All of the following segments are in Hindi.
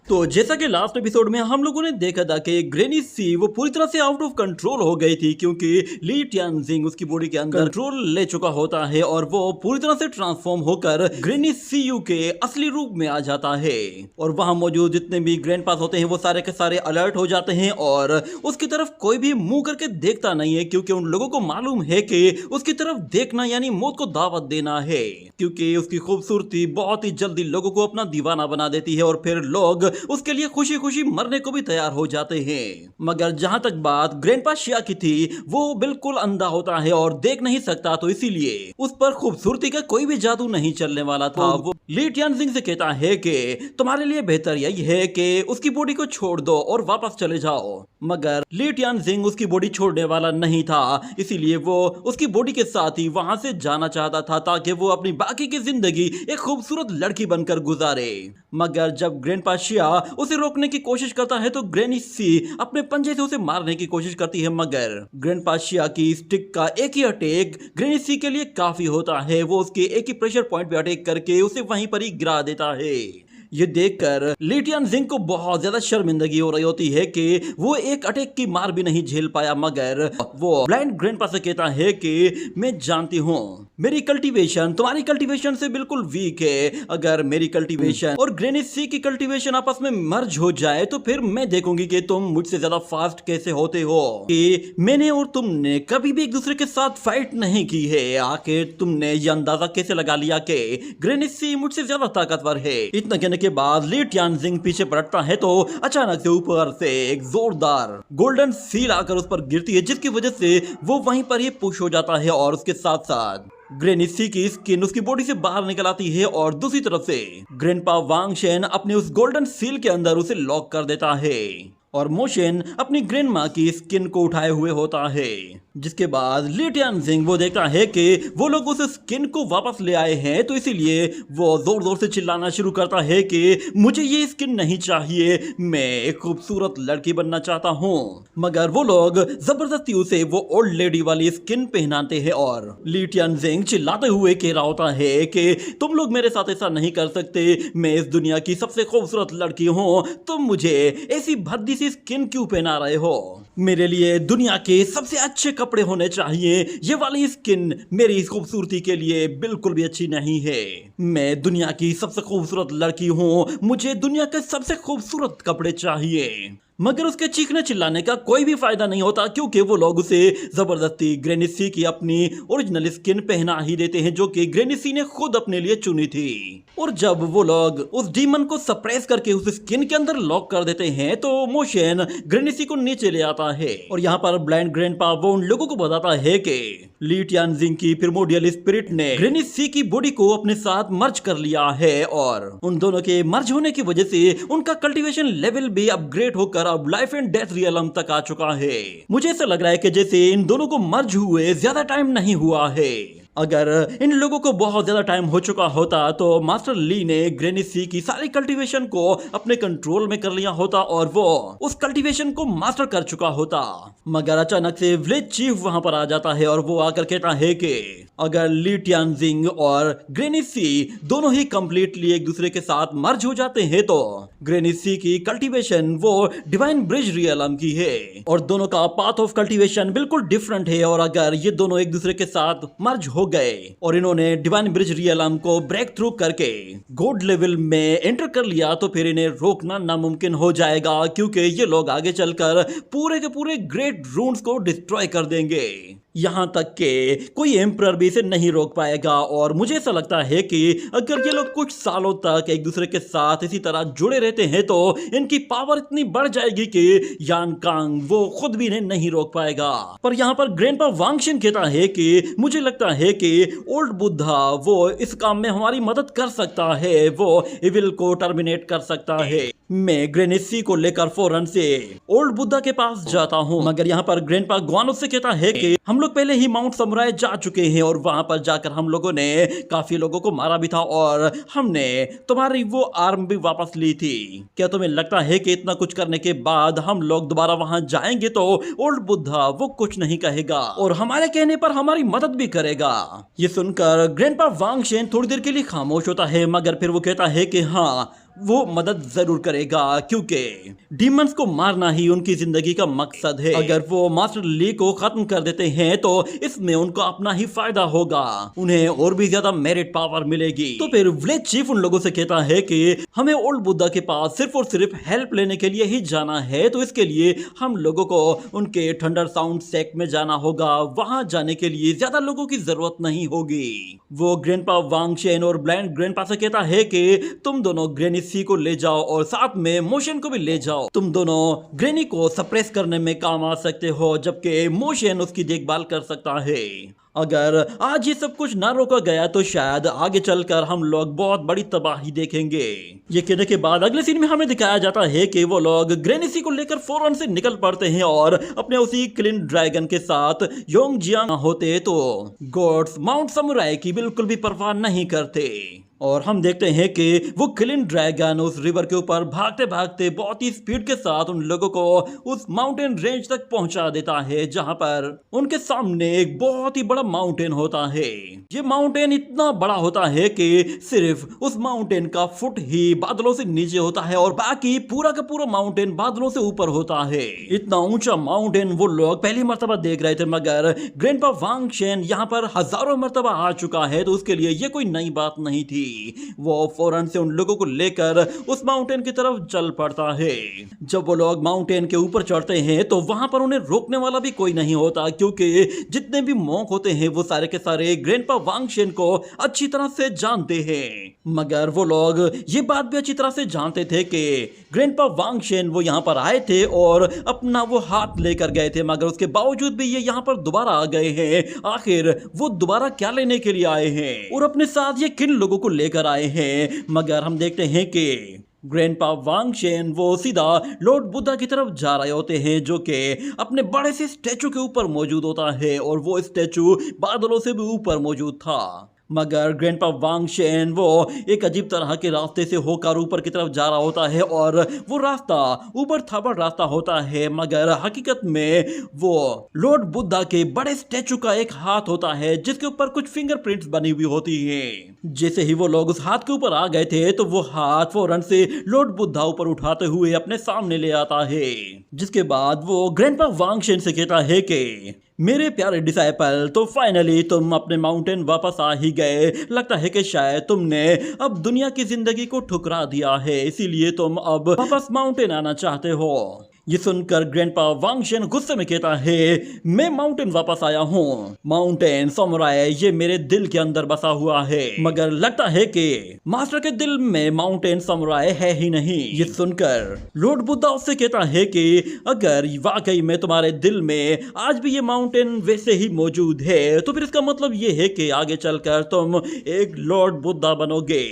तो जैसा कि लास्ट एपिसोड में हम लोगों ने देखा था कि ग्रेनी सी वो पूरी तरह से आउट ऑफ कंट्रोल हो गई थी क्योंकि ली टियानजिंग उसकी बॉडी के अंदर कंट्रोल ले चुका होता है और वो पूरी तरह से ट्रांसफॉर्म होकर ग्रेनी सी यू के असली रूप में आ जाता है। और वहां मौजूद जितने भी ग्रैंड पास होते हैं वो सारे के सारे अलर्ट हो जाते हैं और उसकी तरफ कोई भी मुंह करके देखता नहीं है क्योंकि उन लोगों को मालूम है कि उसकी तरफ देखना यानी मौत को दावत देना है, क्योंकि उसकी खूबसूरती बहुत ही जल्दी लोगों को अपना दीवाना बना देती है और फिर लोग उसके लिए खुशी खुशी मरने को भी तैयार हो जाते हैं। मगर जहां तक बात ग्रैंडपा शिया की थी वो बिल्कुल अंधा होता है और देख नहीं सकता, तो इसीलिए उस पर खूबसूरती का कोई भी जादू नहीं चलने वाला था। वो ली टियानजिंग से कहता है कि तुम्हारे लिए बेहतर यही है कि उसकी बॉडी को छोड़ दो और वापस चले जाओ। मगर ली टियानजिंग उसकी बॉडी छोड़ने वाला नहीं था, इसीलिए वो उसकी बॉडी के साथ ही वहां से जाना चाहता था ताकि वो अपनी बाकी की जिंदगी एक खूबसूरत लड़की बनकर गुजारे। मगर जब ग्रैंडपा शिया उसे रोकने की कोशिश करता है तो ग्रेनी सी अपने पंजे से उसे मारने की कोशिश करती है, मगर ग्रैंडपा शिया की स्टिक का एक ही अटैक ग्रेनी सी के लिए काफी होता है। वो उसके एक ही प्रेशर पॉइंट पे अटैक करके उसे वहीं पर ही गिरा देता है। ये देखकर ली टियानजिंग को बहुत ज्यादा शर्मिंदगी हो रही होती है कि वो एक अटैक की मार भी नहीं झेल पाया, मगर वो ब्लाइंड ग्रैंडपा से कहता है कि मैं जानती हूँ मेरी कल्टीवेशन तुम्हारी कल्टीवेशन से बिल्कुल वीक है। अगर मेरी कल्टीवेशन और ग्रेनी सी की कल्टीवेशन आपस में मर्ज हो जाए तो फिर मैं देखूंगी कि तुम मुझसे ज्यादा फास्ट कैसे होते हो। कि मैंने और तुमने कभी भी एक दूसरे के साथ फाइट नहीं की है, आखिर तुमने ये अंदाजा कैसे लगा लिया कि ग्रेनी सी मुझसे ज्यादा ताकतवर है। इतना कहने के बाद ली टियानजिंग पीछे पलटता है तो अचानक से ऊपर से एक जोरदार गोल्डन सील आकर उस पर गिरती है, जिसकी वजह से वो वहीं पर ही पुश हो जाता है और उसके साथ साथ ग्रेनी सी की स्किन उसकी बॉडी से बाहर निकल आती है और दूसरी तरफ से ग्रैंडपा वांग शेन अपने उस गोल्डन सील के अंदर उसे लॉक कर देता है और मोशन अपनी ग्रैंडमा की स्किन को उठाए हुए होता है। जिसके बाद ली टियानजिंग वो देखता है कि वो लोग उस स्किन को वापस ले आए हैं, तो इसीलिए वो जोर जोर से चिल्लाना शुरू करता है कि मुझे ये स्किन नहीं चाहिए, मैं एक खूबसूरत लड़की बनना चाहता हूँ। मगर वो लोग जबरदस्ती उसे वो ओल्ड लेडी वाली स्किन पहनाते हैं और ली टियानजिंग चिल्लाते हुए कह रहा होता है कि तुम लोग मेरे साथ ऐसा नहीं कर सकते, मैं इस दुनिया की सबसे खूबसूरत लड़की हूँ, तुम मुझे ऐसी भद्दी सी स्किन क्यों पहना रहे हो? मेरे लिए दुनिया के सबसे अच्छे कपड़े होने चाहिए, ये वाली स्किन मेरी खूबसूरती के लिए बिल्कुल भी अच्छी नहीं है। मैं दुनिया की सबसे खूबसूरत लड़की हूँ, मुझे दुनिया के सबसे खूबसूरत कपड़े चाहिए। मगर उसके चीखने चिल्लाने का कोई भी फायदा नहीं होता क्योंकि वो लोग उसे जबरदस्ती ग्रेनी सी की अपनी ओरिजिनल स्किन पहना ही देते हैं, जो कि ग्रेनी सी ने खुद अपने लिए चुनी थी। और जब वो लोग उस डीमन को सप्रेस करके उस स्किन के अंदर लॉक कर देते हैं तो मोशन ग्रेनी सी को नीचे ले आता है और यहाँ पर ब्लाइंड ग्रैंडपा वो उन लोगों को बताता है कि ली टियानजिंग की प्रिमोडियल स्पिरिट ने ग्रेनी सी की बॉडी को अपने साथ मर्ज कर लिया है और उन दोनों के मर्ज होने की वजह से उनका कल्टीवेशन लेवल भी अपग्रेड होकर अब लाइफ एंड डेथ रियलम तक आ चुका है। मुझे ऐसा लग रहा है कि जैसे इन दोनों को मर्ज हुए ज्यादा टाइम नहीं हुआ है। अगर इन लोगों को बहुत ज्यादा टाइम हो चुका होता तो मास्टर ली ने ग्रेनी सी की सारी कल्टीवेशन को अपने कंट्रोल में कर लिया होता और वो उस कल्टीवेशन को मास्टर कर चुका होता। मगर अचानक से विलेज चीफ वहां पर आ जाता है और वो आकर कहता है कि अगर ली टियानजिंग और ग्रेनी सी दोनों ही कंप्लीटली एक दूसरे के साथ मर्ज हो जाते हैं तो ग्रेनी सी की कल्टीवेशन वो डिवाइन ब्रिज रियलम की है और दोनों का पाथ ऑफ कल्टीवेशन बिल्कुल डिफरेंट है। और अगर ये दोनों एक दूसरे के साथ मर्ज हो गए और इन्होंने डिवाइन ब्रिज रियलम को ब्रेक थ्रू करके गॉड लेवल में एंटर कर लिया तो फिर इन्हें रोकना नामुमकिन हो जाएगा, क्योंकि ये लोग आगे चलकर पूरे के पूरे ग्रेट रून्स को डिस्ट्रॉय कर देंगे। यहाँ तक के कोई एम्परर भी इसे नहीं रोक पाएगा। और मुझे ऐसा लगता है कि अगर ये लोग कुछ सालों तक एक दूसरे के साथ इसी तरह जुड़े रहते हैं तो इनकी पावर इतनी बढ़ जाएगी कि यान कांग वो खुद भी इन्हें नहीं रोक पाएगा। पर यहाँ पर ग्रैंडपा वांग शेन कहता है कि मुझे लगता है कि ओल्ड बुद्धा वो इस काम में हमारी मदद कर सकता है, वो इविल को टर्मिनेट कर सकता है। मैं ग्रेनी सी को लेकर फौरन से ओल्ड बुद्धा के पास जाता हूँ। मगर यहाँ पर ग्रैंडपा ग्वानो से कहता है कि हम लोग पहले ही माउंट समुराई जा चुके हैं और वहां पर जाकर हम लोगों ने काफी लोगों को मारा भी था और हमने तुम्हारी वो आर्म भी वापस ली थी। क्या तुम्हें लगता है कि इतना कुछ करने के बाद हम लोग दोबारा वहां जाएंगे तो ओल्ड बुद्धा वो कुछ नहीं कहेगा और हमारे कहने पर हमारी मदद भी करेगा? ये सुनकर ग्रैंडपा वांग शेन थोड़ी देर के लिए खामोश होता है, मगर फिर वो कहता है कि हाँ वो मदद जरूर करेगा, क्योंकि डीमंस को मारना ही उनकी जिंदगी का मकसद है। अगर वो मास्टर ली को खत्म कर देते हैं तो इसमें उनको अपना ही फायदा होगा, उन्हें और भी ज्यादा मेरिट पावर मिलेगी। तो फिर विलेज चीफ उन लोगों से कहता है कि हमें ओल्ड बुद्धा के पास सिर्फ और सिर्फ हेल्प लेने के लिए ही जाना है, तो इसके लिए हम लोगों को उनके थंडर साउंड सेक्ट में जाना होगा। वहां जाने के लिए ज्यादा लोगों की जरूरत नहीं होगी। वो ग्रैंडपा वांग शेन और ब्लाइंड ग्रैंडपा से कहता है कि तुम दोनों ग्रैनी सी को ले जाओ और साथ में मोशन को भी ले जाओ। तुम दोनों ग्रैनी को सप्रेस करने में काम आ सकते हो, जबकि मोशन उसकी देखभाल कर सकता है। अगर आज ये सब कुछ ना रोका गया तो शायद आगे चलकर हम लोग बहुत बड़ी तबाही देखेंगे। ये कहने के बाद अगले सीन में हमें दिखाया जाता है कि वो लोग ग्रैनी सी को लेकर फौरन से निकल पड़ते हैं और अपने उसी क्लिन ड्रैगन के साथ योंग जियांग होते तो गॉड्स माउंट समुराई की बिल्कुल भी परवाह नहीं करते। और हम देखते हैं कि वो क्लिन ड्रैगन उस रिवर के ऊपर भागते भागते बहुत ही स्पीड के साथ उन लोगों को उस माउंटेन रेंज तक पहुंचा देता है, जहां पर उनके सामने एक बहुत ही बड़ा माउंटेन होता है। ये माउंटेन इतना बड़ा होता है कि सिर्फ उस माउंटेन का फुट ही बादलों से नीचे होता है और बाकी पूरा का पूरा माउंटेन बादलों से ऊपर होता है। इतना ऊंचा माउंटेन वो लोग पहली मर्तबा देख रहे थे, मगर ग्रैंडपा वांग शेन यहाँ पर हजारों मर्तबा आ चुका है, तो उसके लिए ये कोई नई बात नहीं थी। वो फौरन से उन लोगों को लेकर उस माउंटेन की तरफ चल पड़ता है। जब वो लोग माउंटेन के ऊपर चढ़ते हैं तो वहां पर उन्हें रोकने वाला भी कोई नहीं होता, क्योंकि जितने भी मॉन्क होते हैं वो सारे के सारे ग्रैंडपा वांग शेन को अच्छी तरह से जानते हैं। मगर वो लोग ये बात भी अच्छी तरह से जानते थे कि ग्रैंडपा वांग शेन वो यहाँ पर आए थे और अपना वो हाथ लेकर गए थे, मगर उसके बावजूद भी ये यहाँ पर दोबारा आ गए हैं। आखिर वो दोबारा क्या लेने के लिए आए हैं और अपने साथ ये किन लोगों को लेकर आए हैं? मगर हम देखते हैं कि ग्रैंडपा वांग शेन वो सीधा लॉर्ड बुद्धा की तरफ जा रहे होते हैं, जो कि अपने बड़े से स्टैचू के ऊपर मौजूद होता है और वो स्टैचू बादलों से भी ऊपर मौजूद था। मगर ग्रैंडपा वांग शेन वो एक अजीब तरह के रास्ते से होकर ऊपर की तरफ जा रहा होता है और वो रास्ता ऊपर खाबड़ रास्ता होता है, मगर हकीकत में वो लॉर्ड बुद्धा के बड़े स्टैचू का एक हाथ होता है जिसके ऊपर कुछ फिंगरप्रिंट्स बनी हुई होती हैं। जैसे ही वो लोग उस हाथ के ऊपर आ गए थे तो वो हाथ फौरन से लॉर्ड बुद्धा ऊपर उठाते हुए अपने सामने ले आता है, जिसके बाद वो ग्रैंडपा वांग शेन से कहता है कि मेरे प्यारे डिसाइपल, तो फाइनली तुम अपने माउंटेन वापस आ ही गए। लगता है कि शायद तुमने अब दुनिया की जिंदगी को ठुकरा दिया है, इसीलिए तुम अब वापस माउंटेन आना चाहते हो। ये सुनकर ग्रैंडपा वांग शेन गुस्से में कहता है, मैं माउंटेन वापस आया हूँ। माउंटेन समुराई ये मेरे दिल के अंदर बसा हुआ है, मगर लगता है कि मास्टर के दिल में माउंटेन समुराई है ही नहीं। ये सुनकर लॉर्ड बुद्धा उससे कहता है कि अगर वाकई में तुम्हारे दिल में आज भी ये माउंटेन वैसे ही मौजूद है, तो फिर इसका मतलब ये है कि आगे चलकर तुम एक लॉर्ड बुद्धा बनोगे।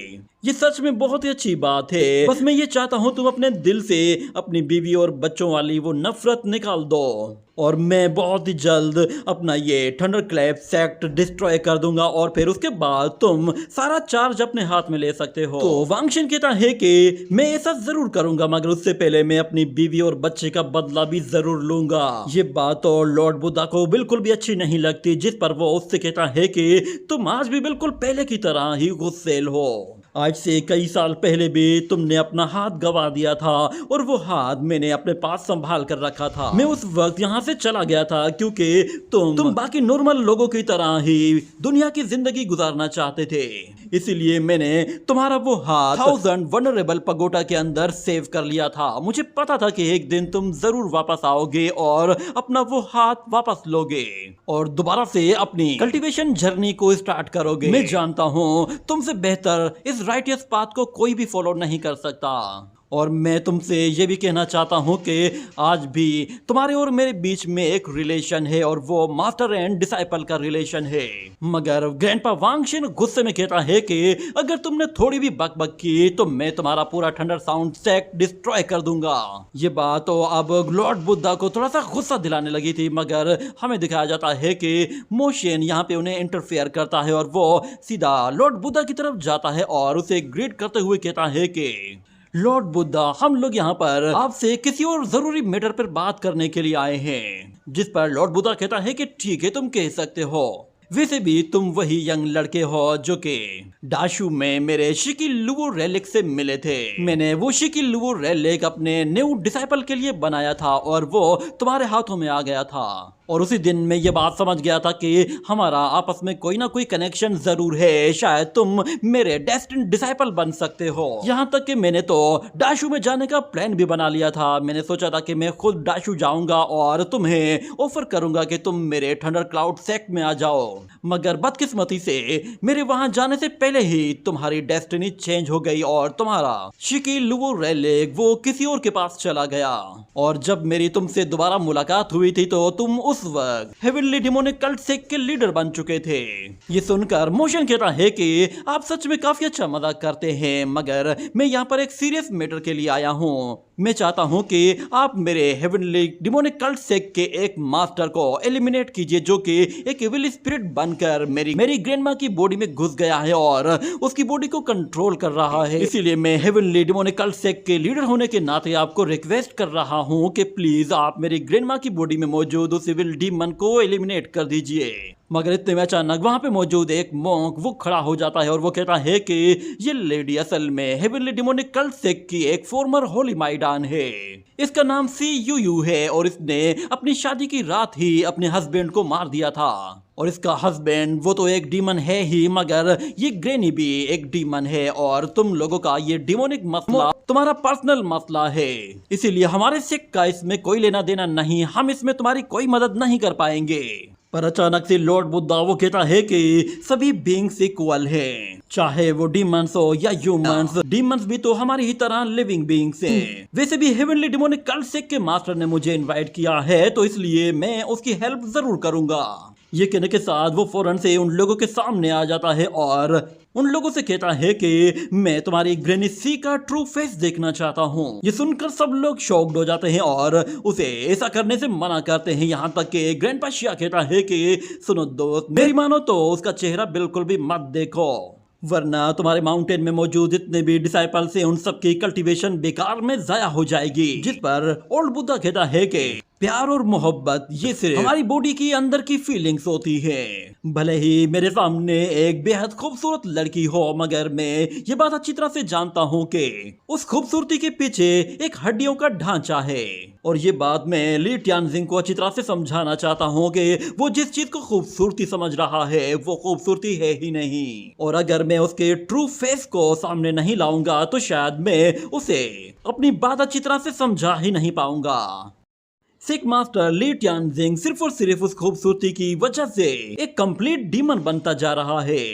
ये सच में बहुत ही अच्छी बात है। बस मैं ये चाहता हूँ तुम अपने दिल से अपनी बीवी और बच्चों वाली वो नफरत निकाल दो, और मैं बहुत ही जल्द अपना ये थंडर क्लैप सेक्ट डिस्ट्रॉय कर दूंगा और फिर उसके बाद तुम सारा चार्ज अपने हाथ में ले सकते हो। तो वांग शेन कहता है कि मैं ऐसा जरूर करूंगा, मगर उससे पहले मैं अपनी बीवी और बच्चे का बदला भी जरूर लूंगा। ये बात तो लॉर्ड बुद्धा को बिल्कुल भी अच्छी नहीं लगती, जिस पर वो उससे कहता है कि तुम आज भी बिल्कुल पहले की तरह ही गुस्सैल हो। आज से कई साल पहले भी तुमने अपना हाथ गवा दिया था और वो हाथ मैंने अपने पास संभाल कर रखा था। मैं उस वक्त यहाँ से चला गया था क्योंकि तुम बाकी नॉर्मल लोगों की तरह ही दुनिया की जिंदगी गुजारना चाहते थे, इसीलिए मैंने तुम्हारा वो हाथ 1000 वनरेबल पगोटा के अंदर सेव कर लिया था। मुझे पता था कि एक दिन तुम जरूर वापस आओगे और अपना वो हाथ वापस लोगे और दोबारा से अपनी कल्टीवेशन जर्नी को स्टार्ट करोगे। मैं जानता हूँ तुमसे बेहतर इस राइटियस पाथ को कोई भी फॉलो नहीं कर सकता, और मैं तुमसे ये भी कहना चाहता हूँ कि आज भी तुम्हारे और मेरे बीच में एक रिलेशन है और वो मास्टर एंड डिसाइपल का रिलेशन है। मगर ग्रैंडपा वांग शेन गुस्से में कहता है कि अगर तुमने थोड़ी भी बकबक की तो मैं तुम्हारा पूरा थंडर साउंड सेक्ट डिस्ट्रॉय कर दूंगा। ये बात तो अब लॉर्ड बुद्धा को थोड़ा सा गुस्सा दिलाने लगी थी, मगर हमें दिखाया जाता है कि मोशन यहाँ पे उन्हें इंटरफेयर करता है और वो सीधा लॉर्ड बुद्धा की तरफ जाता है और उसे ग्रीट करते हुए कहता है कि लॉर्ड बुद्धा, हम लोग यहाँ पर आपसे किसी और जरूरी मैटर पर बात करने के लिए आए हैं। जिस पर लॉर्ड बुद्धा कहता है कि ठीक है, तुम कह सकते हो। वैसे भी तुम वही यंग लड़के हो जो कि डाशू में मेरे शिकिलुओ रेलिक से मिले थे। मैंने वो शिकिलुओ रेलिक अपने न्यू डिसाइपल के लिए बनाया था और वो तुम्हारे हाथों में आ गया था। और उसी दिन मैं ये बात समझ गया था कि हमारा आपस में कोई ना कोई कनेक्शन जरूर है, शायद तुम मेरे डेस्टिन्ड डिसाइपल बन सकते हो। यहाँ तक कि मैंने तो डाशू में जाने का प्लान भी बना लिया था। मैंने सोचा था कि मैं खुद डाशू जाऊंगा और तुम्हें ऑफर करूंगा कि तुम मेरे थंडर क्लाउड सेक्ट में आ जाओ, मगर बदकिस्मती से मेरे वहां जाने से पहले ही तुम्हारी डेस्टिनी चेंज हो गई और तुम्हारा शिकिलुओ रेलिक वो किसी और के पास चला गया। और जब मेरी तुमसे दोबारा मुलाकात हुई थी तो तुम उस वक्त हेवनली डिमोनिक कल्ट सेक्ट के लीडर बन चुके थे। ये सुनकर मोशन कहता है कि आप सच में काफी अच्छा मजाक करते हैं, मगर मैं यहाँ पर एक सीरियस मैटर के लिए आया हूँ। मैं चाहता हूँ कि आप मेरे हेवनली डिमोनिक कल्ट सेक्ट के एक मास्टर को एलिमिनेट कीजिए जो कि एक इविल स्पिरिट बनकर मेरी ग्रैंडमा की बॉडी में घुस गया है और उसकी बॉडी को कंट्रोल कर रहा है। इसीलिए मैं हेवनली डिमोनिक कल्ट सेक्ट के लीडर होने के नाते आपको रिक्वेस्ट कर रहा हूँ कि प्लीज आप मेरी ग्रैंडमा की बॉडी में मौजूद उस इविल डीमन को एलिमिनेट कर दीजिए। मगर इतने में अचानक वहां पे मौजूद एक मॉन्क वो खड़ा हो जाता है और वो कहता है कि ये लेडी असल में हेवनली डिमोनिक कल्ट सेक्ट की एक फॉर्मर होली माइडान है। इसका नाम सीयूयू है और इसने अपनी शादी की रात ही अपने हस्बैंड को मार दिया था। और इसका हस्बैंड वो तो एक डीमन है ही, मगर ये ग्रैनी भी एक डीमन है और तुम लोगों का ये डिमोनिक मसला तुम्हारा पर्सनल मसला है। इसीलिए हमारे सेक्ट का इसमें कोई लेना देना नहीं, हम इसमें तुम्हारी कोई मदद नहीं कर पाएंगे। पर अचानक से लॉर्ड बुद्धा वो कहता है कि सभी बीइंग्स इक्वल हैं, चाहे वो डीमंस हो या ह्यूमंस। डीमंस भी तो हमारी ही तरह लिविंग बीइंग्स हैं। वैसे भी हेवनली डिमोनिक कल्ट सेक्ट के मास्टर ने मुझे इनवाइट किया है तो इसलिए मैं उसकी हेल्प जरूर करूंगा। ये कहने के साथ वो फौरन से उन लोगों के सामने आ जाता है और उन लोगों से कहता है कि मैं तुम्हारी ग्रैनी सी का ट्रू फेस देखना चाहता हूँ। ये सुनकर सब लोग शॉक्ड हो जाते हैं और उसे ऐसा करने से मना करते हैं। यहाँ तक कि ग्रैंडपा शिया कहता है कि सुनो दोस्त, मेरी मानो तो उसका चेहरा बिल्कुल भी मत देखो, वरना तुम्हारे माउंटेन में मौजूद जितने भी डिसाइपल्स हैं उन सबकी कल्टीवेशन बेकार में जाया हो जाएगी। जिस पर ओल्ड बुद्धा कहता है कि प्यार और मोहब्बत ये सिर्फ हमारी बॉडी की अंदर की फीलिंग्स होती है। भले ही मेरे सामने एक बेहद खूबसूरत लड़की हो, मगर मैं ये बात अच्छी तरह से जानता हूँ कि उस खूबसूरती के पीछे एक हड्डियों का ढांचा है। और ये बात मैं ली ट्यानजिंग को अच्छी तरह से समझाना चाहता हूँ कि वो जिस चीज को खूबसूरती समझ रहा है वो खूबसूरती है ही नहीं। और अगर मैं उसके ट्रू फेस को सामने नहीं लाऊंगा तो शायद मैं उसे अपनी बात अच्छी तरह से समझा ही नहीं पाऊंगा। सिख मास्टर ली ट्यानजिंग सिर्फ और सिर्फ उस खूबसूरती की वजह से एक कंप्लीट डीमन बनता जा रहा है।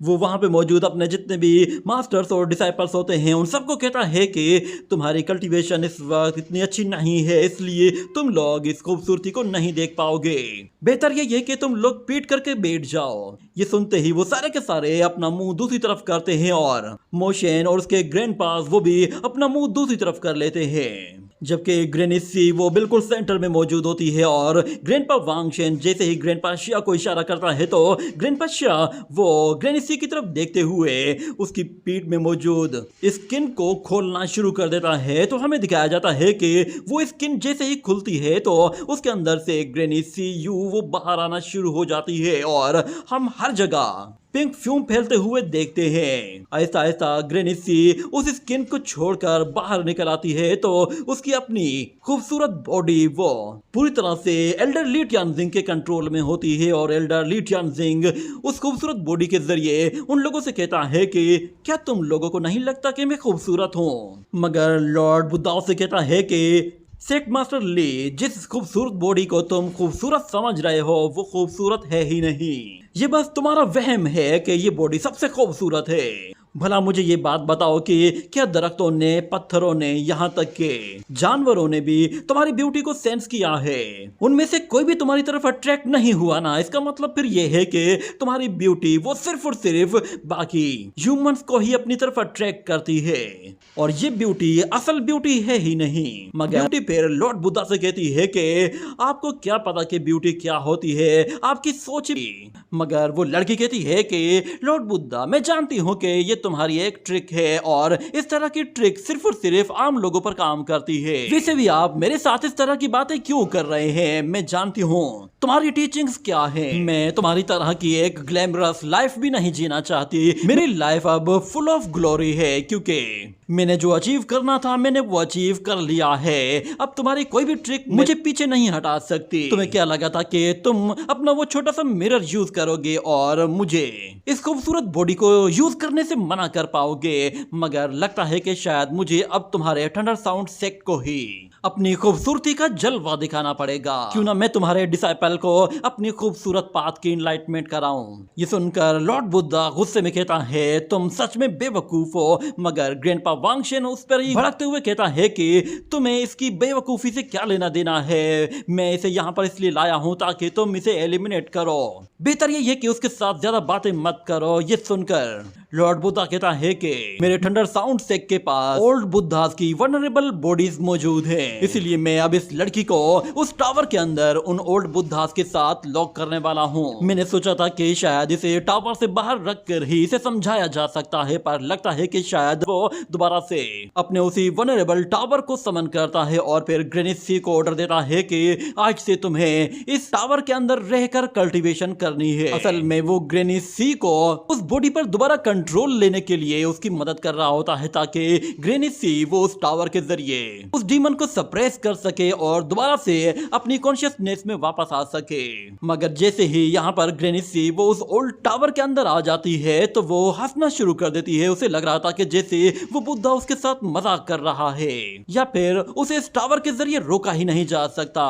वो वहां पे मौजूद अपने जितने भी मास्टर्स और डिसाइपल्स होते हैं उन सबको कहता है कि तुम्हारी कल्टीवेशन इस वक्त इतनी अच्छी नहीं है, इसलिए तुम लोग इस खूबसूरती को नहीं देख पाओगे। बेहतर ये है कि तुम लोग पीट करके बैठ जाओ। ये सुनते ही वो सारे के सारे अपना मुंह दूसरी तरफ करते हैं और मोशन और उसके ग्रैंडपास वो भी अपना मुंह दूसरी तरफ कर लेते हैं। जबकि ग्रैनी सी वो बिल्कुल सेंटर में मौजूद होती है और ग्रैंडपा वांगशेन जैसे ही ग्रैंडपा शिया को इशारा करता है तो ग्रैंडपा शिया वो ग्रैनी सी की तरफ देखते हुए उसकी पीठ में मौजूद स्किन को खोलना शुरू कर देता है। तो हमें दिखाया जाता है कि वो स्किन जैसे ही खुलती है तो उसके अंदर से ग्रैनी सी यू वो बाहर आना शुरू हो जाती है और हम हर जगह पिंक फ्यूम फैलते हुए देखते हैं। आहिस्ता आहिस्ता ग्रैनी सी उस स्किन को छोड़कर बाहर निकल आती है तो उसकी अपनी खूबसूरत बॉडी वो पूरी तरह से एल्डर ली ट्यानजिंग के कंट्रोल में होती है और एल्डर ली ट्यानजिंग उस खूबसूरत बॉडी के जरिए उन लोगों से कहता है कि क्या तुम लोगों को नहीं लगता कि मैं खूबसूरत हूँ? मगर लॉर्ड बुद्धा से कहता है कि सेक्ट मास्टर ली, जिस खूबसूरत बॉडी को तुम खूबसूरत समझ रहे हो वो खूबसूरत है ही नहीं। ये बस तुम्हारा वहम है कि ये बॉडी सबसे खूबसूरत है। भला मुझे ये बात बताओ कि क्या दरख्तों ने, पत्थरों ने, यहाँ तक के जानवरों ने भी तुम्हारी ब्यूटी को सेंस किया है? उनमें से कोई भी तुम्हारी तरफ अट्रैक्ट नहीं हुआ ना? इसका मतलब फिर ये है कि तुम्हारी ब्यूटी वो सिर्फ और सिर्फ बाकी ह्यूमंस को ही अपनी तरफ अट्रैक्ट करती है और ये ब्यूटी असल ब्यूटी है ही नहीं। मगर ब्यूटी फिर लॉर्ड बुद्धा से कहती है कि आपको क्या पता कि ब्यूटी क्या होती है, आपकी सोच भी। मगर वो लड़की कहती है कि लॉर्ड बुद्धा, मैं जानती हूँ कि ये तुम्हारी एक ट्रिक है और इस तरह की ट्रिक सिर्फ और सिर्फ आम लोगों पर काम करती है। वैसे भी आप मेरे साथ इस तरह की बातें क्यों कर रहे हैं, मैं जानती हूँ तुम्हारी टीचिंग्स क्या है। मैं तुम्हारी तरह की एक ग्लैमरस लाइफ भी नहीं जीना चाहती। मेरी लाइफ अब फुल ऑफ ग्लोरी है क्योंकि मैंने जो अचीव करना था मैंने वो अचीव कर लिया है। अब तुम्हारी कोई भी ट्रिक मुझे पीछे नहीं हटा सकती। तुम्हें क्या लगा था कि तुम अपना वो छोटा सा मिरर यूज करोगे और मुझे इस खूबसूरत बॉडी को यूज करने से मना कर पाओगे, मगर लगता है कि शायद मुझे अब तुम्हारे थंडर साउंड सेक्ट को ही अपनी खूबसूरती का जलवा दिखाना पड़ेगा। क्यों ना मैं तुम्हारे डिसाइपल को अपनी खूबसूरत पाथ की इनलाइटमेंट कराऊं। ये सुनकर लॉर्ड बुद्धा गुस्से में कहता है तुम सच में बेवकूफ हो, मगर ग्रैंडपा वांगशेन उस पर ही भड़कते हुए कहता है कि तुम्हें इसकी बेवकूफी से क्या लेना देना है। मैं इसे यहाँ पर इसलिए लाया हूँ ताकि तुम इसे एलिमिनेट करो। बेहतर ये है कि उसके साथ ज्यादा बातें मत करो। ये सुनकर लॉर्ड बुद्धा कहता है कि मेरे थंडर साउंड सेक के पास ओल्ड बुद्धास की वनरेबल बॉडीज मौजूद हैं, इसलिए मैं अब इस लड़की को उस टावर के अंदर उन ओल्ड बुद्धास के साथ लॉक करने वाला हूँ। मैंने सोचा था कि शायद इसे टावर से बाहर रखकर ही इसे समझाया जा सकता है, पर लगता है कि शायद वो दोबारा से अपने उसी वनरेबल टावर को समन करता है और फिर ग्रेनिस सी को ऑर्डर देता है कि आज से तुम्हें इस टावर के अंदर रहकर कल्टीवेशन करनी है। असल में वो ग्रेनिस सी को उस बॉडी पर दोबारा कंट्रोल लेने के लिए उसकी मदद कर रहा होता है ताकि ग्रेनिस सी वो उस टावर के जरिए उस डीमन को सप्रेस कर सके और दोबारा से अपनी कॉन्शियसनेस में वापस आ सके। मगर जैसे ही यहाँ पर ग्रेनिस सी वो उस ओल्ड टावर के अंदर आ जाती है तो वो हंसना शुरू कर देती है। उसे लग रहा था कि जैसे वो बुद्धा उसके साथ मजाक कर रहा है या फिर उसे इस टावर के जरिए रोका ही नहीं जा सकता।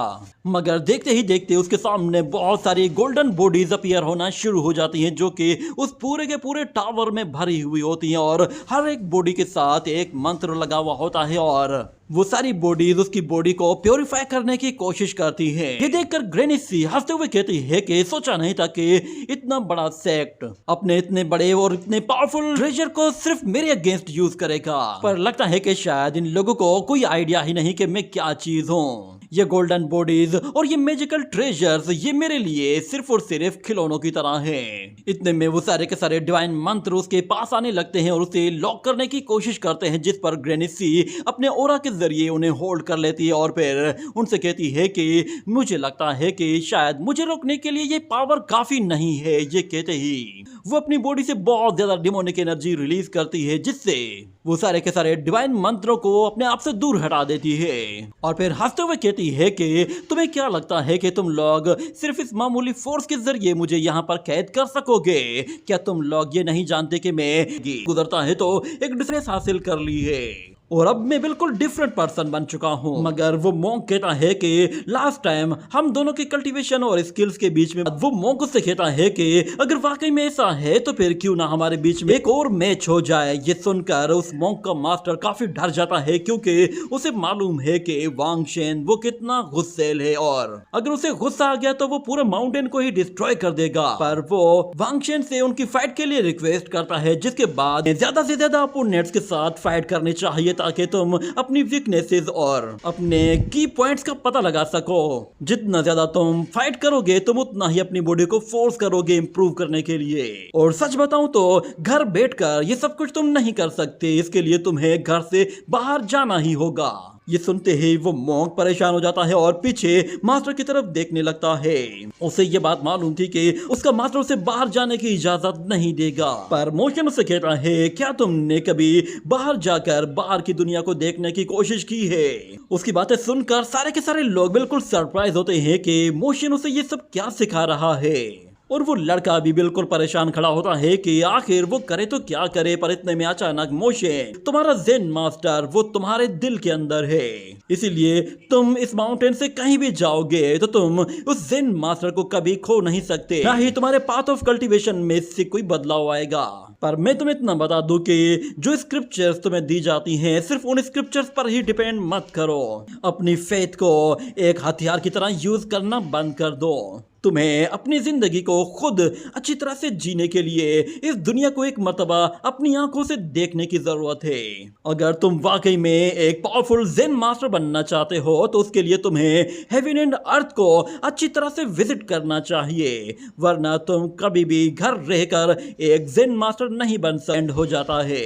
मगर देखते ही देखते उसके सामने बहुत सारी गोल्डन बॉडीज अपीयर होना शुरू हो जाती हैं जो कि उस पूरे के पूरे टावर में भरी हुई होती हैं और हर एक बॉडी के साथ एक मंत्र लगा हुआ होता है और वो सारी बॉडीज उसकी बॉडी को प्योरीफाई करने की कोशिश करती है। ये देखकर ग्रेनिस सी हंसते हुए कहती है कि सोचा नहीं था कि इतना बड़ा सेक्ट अपने इतने बड़े और इतने पावरफुल ट्रेजर को सिर्फ मेरे अगेंस्ट यूज करेगा, पर लगता है कि शायद इन लोगों को कोई आइडिया ही नहीं कि मैं क्या चीज हूँ। ये गोल्डन बॉडीज और ये मैजिकल ट्रेजर्स ये मेरे लिए सिर्फ और सिर्फ खिलौनों की तरह हैं। इतने में वो सारे के सारे डिवाइन मंत्र उसके पास आने लगते हैं और उसे लॉक करने की कोशिश करते हैं, जिस पर ग्रेनिस सी अपने ओरा के जरिए उन्हें होल्ड कर लेती है और फिर उनसे कहती है कि मुझे लगता है कि शायद मुझे रोकने के लिए ये पावर काफी नहीं है। ये कहते ही वो अपनी बॉडी से बहुत ज्यादा डिमोनिक एनर्जी रिलीज करती है जिससे वो सारे के सारे डिवाइन मंत्रों को अपने आप से दूर हटा देती है और फिर हंसते हुए कहती है कि तुम्हें क्या लगता है कि तुम लोग सिर्फ इस मामूली फोर्स के जरिए मुझे यहाँ पर कैद कर सकोगे? क्या तुम लोग ये नहीं जानते कि मैं गुजरता है तो एक डिफरेंस हासिल कर ली है और अब मैं बिल्कुल डिफरेंट पर्सन बन चुका हूँ। मगर वो मॉन्क कहता है कि लास्ट टाइम हम दोनों के कल्टीवेशन और स्किल्स के बीच में वो मॉन्क उससे कहता है कि अगर वाकई में ऐसा है तो फिर क्यों ना हमारे बीच में एक और मैच हो जाए। ये सुनकर उस मॉन्क का मास्टर काफी डर जाता है क्योंकि उसे मालूम है कि वांगशेन वो कितना गुस्सेल है और अगर उसे गुस्सा आ गया तो वो पूरे माउंटेन को ही डिस्ट्रॉय कर देगा। पर वो वांगशेन से उनकी फाइट के लिए रिक्वेस्ट करता है, जिसके बाद ज्यादा से ज्यादा अपोनेंट्स के साथ फाइट करनी चाहिए ताकि तुम अपनी वीकनेसेस और अपने की पॉइंट्स का पता लगा सको। जितना ज्यादा तुम फाइट करोगे तुम उतना ही अपनी बॉडी को फोर्स करोगे इंप्रूव करने के लिए। और सच बताऊं तो घर बैठकर ये सब कुछ तुम नहीं कर सकते, इसके लिए तुम्हें घर से बाहर जाना ही होगा। ये सुनते ही वो मॉन्क परेशान हो जाता है और पीछे मास्टर की तरफ देखने लगता है। उसे ये बात मालूम थी कि उसका मास्टर उसे बाहर जाने की इजाजत नहीं देगा, पर मोशन उसे कहता है क्या तुमने कभी बाहर जाकर बाहर की दुनिया को देखने की कोशिश की है? उसकी बातें सुनकर सारे के सारे लोग बिल्कुल सरप्राइज होते हैं कि मोशन उसे ये सब क्या सिखा रहा है और वो लड़का भी बिल्कुल परेशान खड़ा होता है कि आखिर वो करे तो क्या करे। पर इतने में अचानक मोशन तुम्हारा जेन मास्टर वो तुम्हारे दिल के अंदर है, इसीलिए तुम इस माउंटेन से कहीं भी जाओगे तो तुम उस जेन मास्टर को कभी खो नहीं सकते, ना ही तुम्हारे पाथ ऑफ कल्टीवेशन में इससे कोई बदलाव आएगा। पर मैं तुम्हें इतना बता दूं कि जो स्क्रिप्चर्स तुम्हें दी जाती हैं सिर्फ उन स्क्रिप्चर्स पर ही डिपेंड मत करो। अपनी फेथ को एक हथियार की तरह यूज करना बंद कर दो। तुम्हें अपनी जिंदगी को खुद अच्छी तरह से जीने के लिए इस दुनिया को एक मर्तबा अपनी आंखों से देखने की जरूरत है। अगर तुम वाकई में एक पावरफुल जेन मास्टर बनना चाहते हो तो उसके लिए तुम्हें हेवन एंड अर्थ को अच्छी तरह से विजिट करना चाहिए, वरना तुम कभी भी घर रहकर एक जेन मास्टर नहीं बन सकते हो जाता है।